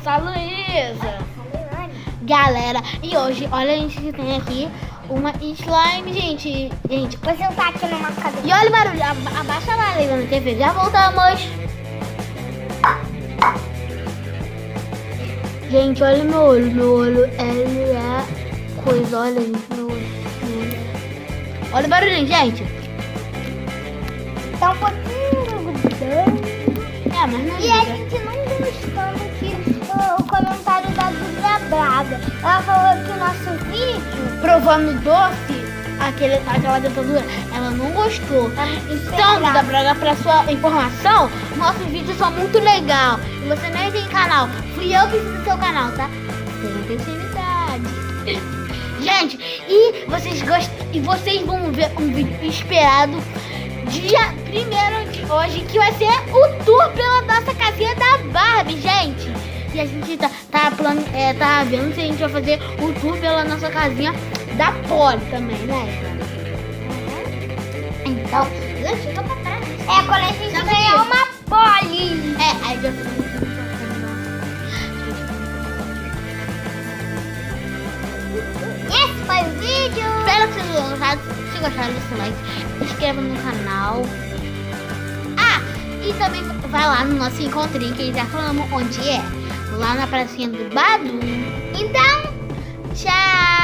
Nossa, Luísa. Galera, e hoje, olha, a gente tem aqui uma slime, gente. Vou sentar aqui numa cadeira. E olha o barulho, abaixa lá, Leila, na TV. Já voltamos. Gente, olha meu olho. Meu olho, ele é coisa. Olha, gente, meu olho. Olha o barulhinho, gente. Tá um pouquinho grudando. É, mas não E a liga. gente não gostando aqui o comentário da Duda Braga. Ela falou que o nosso vídeo... Provando doce, aquela dentadura, ela não gostou. Então, Duda Braga, pra sua informação, nossos vídeos são muito legais. E você nem tem canal. Fui eu que fiz o seu canal, tá? Tem intimidade. Gente, e vocês vão ver um vídeo esperado dia 1º de hoje, que vai ser o tour pela nossa casinha da Barbie, gente. E a gente tá vendo se a gente vai fazer o tour pela nossa casinha da Polly também, né? Então, fica pra trás. É quando a gente ganhar uma Polly. Aí já Esse foi o vídeo. espero que vocês tenham gostado. Se gostaram, deixa o like, se inscreva no canal. E também vai lá no nosso encontrinho que já falamos onde é. Lá na pracinha do Badu. Então, tchau!